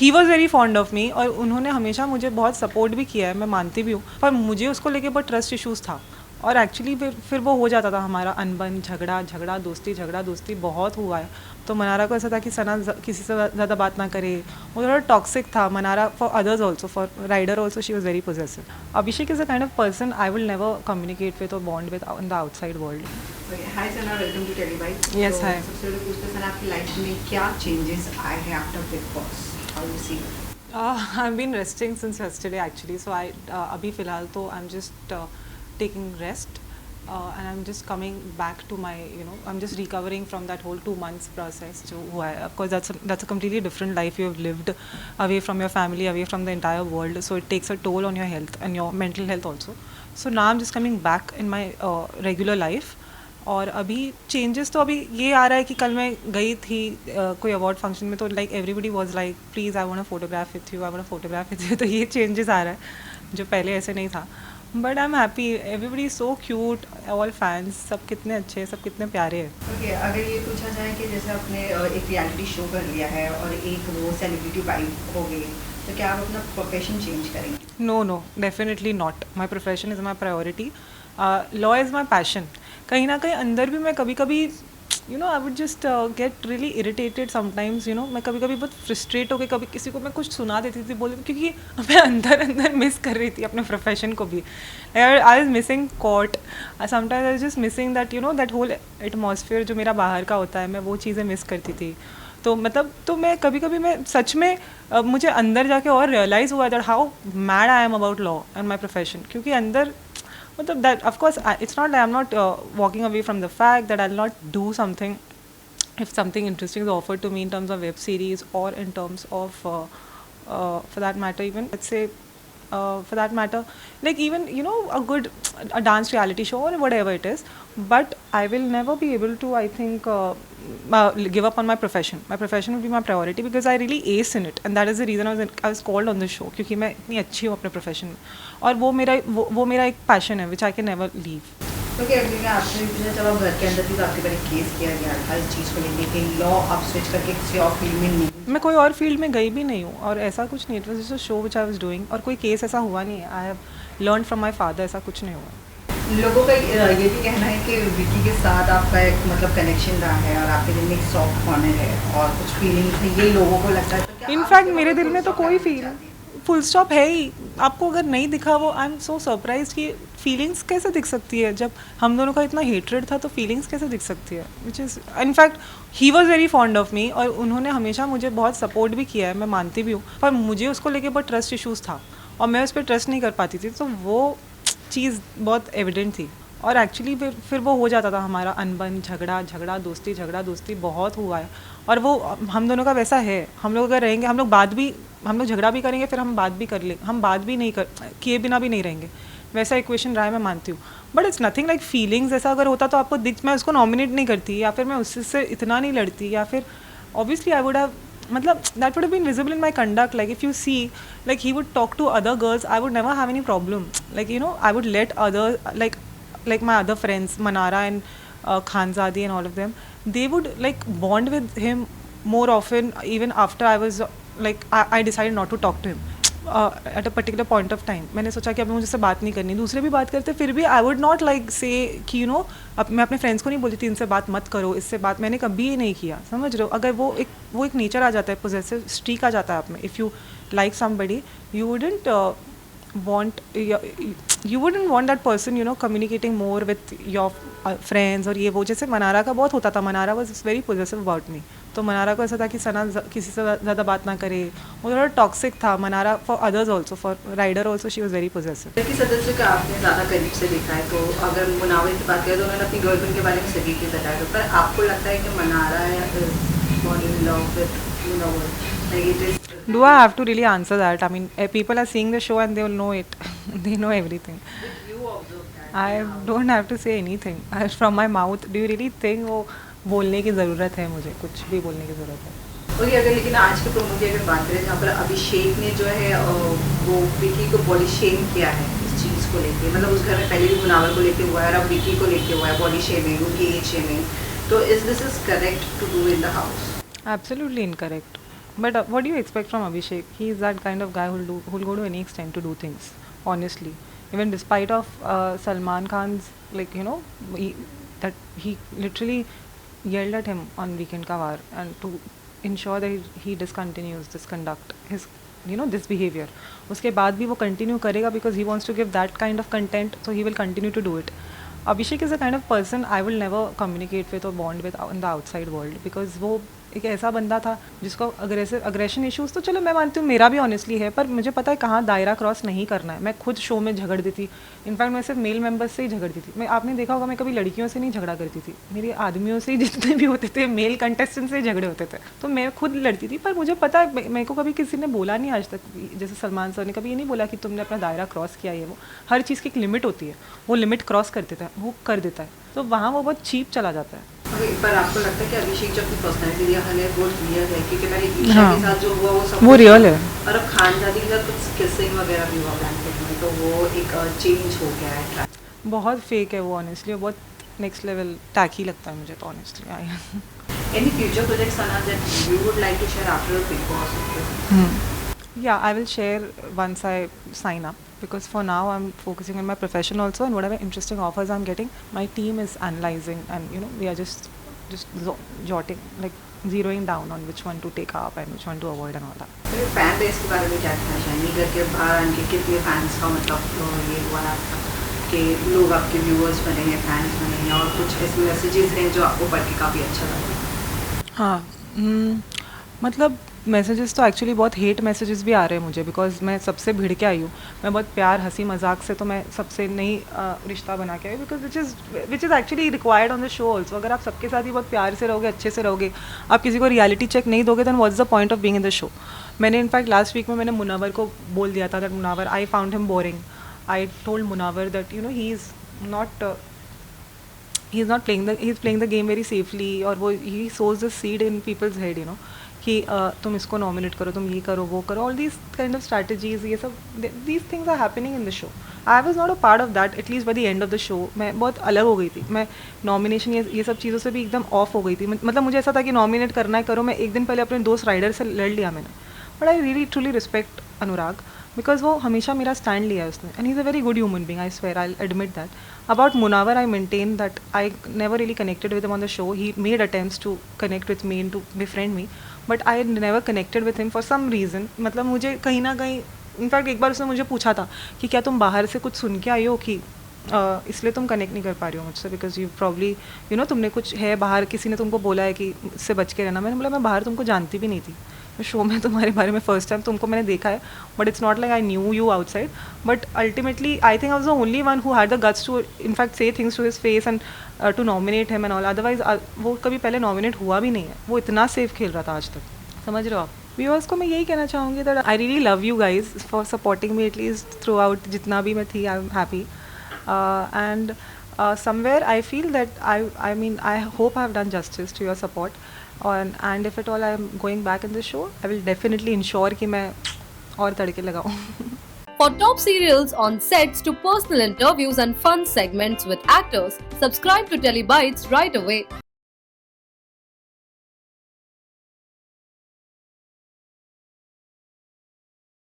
He was very fond of me और उन्होंने हमेशा मुझे बहुत सपोर्ट भी किया है, मैं मानती भी हूँ, पर मुझे उसको लेके बहुत ट्रस्ट इश्यूज़ था और एक्चुअली फिर वो हो जाता था हमारा अनबन, झगड़ा दोस्ती बहुत हुआ है। तो मनारा को ऐसा था कि सना किसी से ज़्यादा बात ना करे, वो थोड़ा टॉक्सिक था Mannara for others also, for rider also she was very possessive. Abhishek is a kind of person I will never communicate with और bond with in the outside world. Hi Sana, welcome to Telebite. Yes, hi. सबसे पहले पूछते हैं सना, आपकी life में क्या changes आए हैं after Bigg Boss? How you see? I've been resting since yesterday actually, so I अभी फ़िलहाल तो I'm just taking rest and I'm just coming back to my, I'm just recovering from that whole 2 months process जो हुआ है. Of course that's a completely different life you have lived away from your family, away from the entire world, so it takes a toll on your health and your mental health also. So now I'm just coming back in my regular life. और अभी changes तो अभी ये आ रहा है कि कल मैं गई थी कोई अवार्ड फंक्शन में, तो like everybody was like please I want a photograph with you, I want a photograph with you, तो ये चेंजेस आ रहा है जो पहले ऐसे नहीं था। But I am happy, everybody is so cute, all fans सब कितने अच्छे हैं, सब कितने प्यारे हैं। ओके, अगर ये पूछा जाए कि जैसे आपने एक रियलिटी शो कर लिया है और एक वो सेलिब्रिटी वाइब हो गई, तो क्या आप अपना प्रोफेशन चेंज करेंगे? No, definitely not. My profession is my priority, law is my passion. कहीं ना कहीं अंदर भी मैं कभी कभी I would just get really irritated sometimes, मैं कभी कभी बहुत फ्रस्ट्रेट होकर कभी किसी को मैं कुछ सुना देती थी बोल, क्योंकि मैं अंदर अंदर मिस कर रही थी अपने प्रोफेशन को भी। I was missing court, sometimes I just missing that that whole atmosphere जो मेरा बाहर का होता है, मैं वो चीज़ें मिस करती थी। तो मतलब तो मैं कभी कभी मैं सच में मुझे अंदर जाके और रियलाइज़ हुआ that how mad I am about law and my profession, क्योंकि अंदर मतलब that of course it's not that I'm not walking away from the fact that I'll not do something if something interesting is offered to me in terms of web series or in terms of for that matter even let's say for that matter like even a dance reality show or whatever it is, but I will never be able to I think give up on my profession. My profession will be my priority because I really ace in it and that is the reason I was called on this show, क्योंकि मैं इतनी अच्छी हूँ अपने profession में और वो मेरा एक पैशन है which I can never leave. Okay, अगली मैं आपसे पूछना, जब आप घर के अंदर थी तो आपके बारे में केस किया गया था इस चीज़ को लेके कि लॉ आप स्विच करके किसी और फील्ड में नहीं? मैं कोई और फील्ड में गई भी नहीं हूँ और ऐसा कुछ नहीं, it was just a show which I was doing और कोई केस ऐसा हुआ नहीं है। I have learn from my father, ऐसा कुछ नहीं हुआ। लोगों का ये भी कहना है कि विकी के साथ आपका एक मतलब कनेक्शन रहा है और आपके दिल में एक सॉफ्ट कॉर्नर है और कुछ फीलिंग्स है, ये लोगों को लगता है। तो क्या इनफैक्ट मेरे दिल में तो कोई फुल स्टॉप है ही। आपको अगर नहीं दिखा वो, आई एम सो सरप्राइज कि फीलिंग्स कैसे दिख सकती है जब हम दोनों का इतना हेट्रेड था, तो फीलिंग्स कैसे दिख सकती है, which is in fact he was very fond of me और उन्होंने हमेशा मुझे बहुत सपोर्ट भी किया है, मैं मानती भी हूँ, पर मुझे उसको लेके बहुत ट्रस्ट इशूज़ था और मैं उस पर ट्रस्ट नहीं कर पाती थी, तो वो चीज़ बहुत एविडेंट थी और एक्चुअली फिर वो हो जाता था हमारा अनबन, झगड़ा दोस्ती बहुत हुआ है और वो हम दोनों का वैसा है। हम लोग अगर रहेंगे, हम लोग झगड़ा भी करेंगे, फिर हम बात भी कर लेंगे, हम बात भी नहीं किए बिना भी नहीं रहेंगे, वैसा इक्वेशन रहा है, मैं मानती हूँ। But it's nothing like feelings. ऐसा अगर होता तो आपको मैं उसको नॉमिनेट नहीं करती या फिर मैं उससे इतना नहीं लड़ती या फिर ऑब्वियसली आई वुड हैव मतलब that would have been visible in my conduct. Like if you see, like he would talk to other girls, I would never have any problem. Like I would let other like my other friends, Manara and Khanzadi and all of them, they would like bond with him more often even after I was like I decided not to talk to him at a particular point of time. मैंने सोचा कि अब मुझे इससे बात नहीं करनी, दूसरे भी बात करते फिर भी आई वुड नॉट लाइक से कि अब मैं अपने फ्रेंड्स को नहीं बोलती थी इनसे बात मत करो, इससे बात मैंने कभी ही नहीं किया, समझ रहे हो। अगर वो एक नेचर आ जाता है, पोजेसिव स्ट्रीक आ जाता है आप में, if you like somebody you wouldn't want that person communicating more with your friends और ये वो, जैसे मनारा का बहुत होता था। Mannara was very possessive about me, तो मनारा को ऐसा था कि सना किसी से ज़्यादा बात ना करे, वो थोड़ा टॉक्सिक था Mannara for others also, for rider also she was very possessive. कि सदस्य का आपने ज़्यादा करीब से देखा है, तो अगर मुनावर की बात करें तो उन्होंने अपनी गर्लफ्रेंड के बारे में सभी की बताया, पर आपको लगता है कि Mannara in love with Munawar? Like it is. Do I have to really answer that? I mean, people are seeing the show and they will know it. They know everything. Did you observe that? I don't have to say anything from my mouth. Do you really think वो बोलने की ज़रूरत है, मुझे कुछ भी बोलने की ज़रूरत है? और अगर लेकिन आज के प्रोमो की अगर बात करें जहाँ पर अभिषेक ने जो है वो विकी को बॉडी शेम किया है इस चीज़ को लेके, मतलब उस घर में पहले भी मुनावर को लेके हुआ है और अब विकी को लेके हुआ है बॉडी शेमिंग, उनकी एज शेमिंग, तो is this is correct to do in the house? Absolutely incorrect. But what do you expect from Abhishek? He is that kind of guy who'll go to any extent to do things. Honestly, even despite of Salman Khan's, like, you know, that he literally yelled at him on Weekend Ka War, and to ensure that he discontinues this conduct, his, you know, this behavior. उसके बाद भी वो continue करेगा because he wants to give that kind of content, so he will continue to do it. Abhishek is the kind of person I will never communicate with or bond with in the outside world, because वो एक ऐसा बंदा था जिसको aggression issues तो चलो मैं मानती हूँ, मेरा भी ऑनेस्टली है, पर मुझे पता है कहाँ दायरा क्रॉस नहीं करना है. मैं खुद शो में झगड़ देती, इनफैक्ट मैं सिर्फ मेल मेंबर्स से ही झगड़ती थी. मैं, आपने देखा होगा, मैं कभी लड़कियों से नहीं झगड़ा करती थी, मेरे आदमियों से ही जितने भी होते थे मेल कंटेस्टेंट से झगड़े होते थे, तो मैं खुद लड़ती थी. पर मुझे पता है, मेरे को कभी किसी ने बोला नहीं आज तक, जैसे सलमान सर ने कभी ये नहीं बोला कि तुमने अपना दायरा क्रॉस किया. ये वो हर चीज़ की एक लिमिट होती है, वो लिमिट क्रॉस कर देता है, वो कर देता है, तो वहाँ वो बहुत चीप चला जाता है. पर आपको लगता है कि अभिषेक जो अपनी पर्सनैलिटी दिया है वो रियल है? क्योंकि मैंने ईशा के साथ जो हुआ वो सब वो रियल है. और अब खानजादी के साथ कुछ किसिंग वगैरह भी हुआ ब्लैंकेट में, तो वो एक चेंज हो गया है. बहुत फेक है वो, ऑनेस्टली बहुत नेक्स्ट लेवल टैकी लगता है मुझे तो, honestly. Any future projects Sana that you would like to share after Big Boss? Yeah, I will share once I sign up, because for now I'm focusing on my profession also, and whatever interesting offers I'm getting, my team is analyzing, and you know, we are just jotting, like zeroing down on which one to take up and which one to avoid and all that. तो fan base के बारे में क्या कहना चाहेंगे? घर के बाहर आने कितने फैंस का मतलब ये हुआ आपका कि लोग आपके व्यूअर्स बने हैं, फैंस बने हैं, और कुछ ऐसे मैसेजेस हैं जो आपको पढ़ के काफ़ी अच्छा लगा? हाँ, मतलब मैसेजेस तो एक्चुअली बहुत हेट मैसेजेस भी आ रहे हैं मुझे, बिकॉज मैं सबसे भिड़ के आई हूँ. मैं बहुत प्यार हंसी मजाक से, तो मैं सबसे नहीं रिश्ता बना के आई, because which is actually required on the show also. अगर आप सबके साथ ही बहुत प्यार से रहोगे, अच्छे से रहोगे, आप किसी को रियलिटी चेक नहीं दोगे, then what's the point of being in the show. मैंने इनफैक्ट लास्ट वीक में मैंने मुनावर को बोल दिया था that Munawar, I found him boring. I told Munawar that you know he is not playing the game very safely, और वो ही sows the seed in people's head, you know, कि तुम इसको नॉमिनेट करो, तुम ये करो, वो करो, all these kind of strategies, ये सब, these things are happening in the show. I was not a part of that, at least by the end of the show. मैं बहुत अलग हो गई थी, मैं नॉमिनेशन ये सब चीज़ों से भी एकदम ऑफ हो गई थी. मतलब मुझे ऐसा था कि नॉमिनेट करना है करो. मैं एक दिन पहले अपने दोस्त राइडर से लड़ लिया मैंने. But I really truly respect Anurag, because वो हमेशा मेरा स्टैंड लिया है उसने, and he is a very good human being, I swear, I admit that. About Munawar, I maintain that I never really connected with him on the show. He made attempts to connect with me and to befriend me, but I never connected with him for some reason. मतलब मुझे कहीं ना कहीं, in fact एक बार उसने मुझे पूछा था कि क्या तुम बाहर से कुछ सुन के आई हो कि इसलिए तुम कनेक्ट नहीं कर पा रही हो मुझसे, because you probably you know, तुमने कुछ है बाहर, किसी ने तुमको बोला है कि इससे बच के रहना. मैंने बोला मैं बाहर तुमको जानती भी नहीं थी, शो में तुम्हारे बारे में फर्स्ट टाइम तुमको मैंने देखा है, but it's not like I knew you outside. But ultimately I think I was the only one who had the guts to in fact say things to his face and to nominate him and all. Otherwise वो कभी पहले nominate हुआ भी नहीं है. वो इतना safe खेल रहा था आज तक, समझ रहे हो आप. व्यूअर्स को मैं यही कहना चाहूँगी that I really love you guys for supporting me at least through out. जितना भी मैं थी, I am happy, and somewhere I feel that I mean I hope I have done justice to your support, and if at all I am going back in the show, I will definitely ensure कि मैं और तड़के लगाऊँ. For top serials on sets to personal interviews and fun segments with actors, subscribe to Telebytes right away.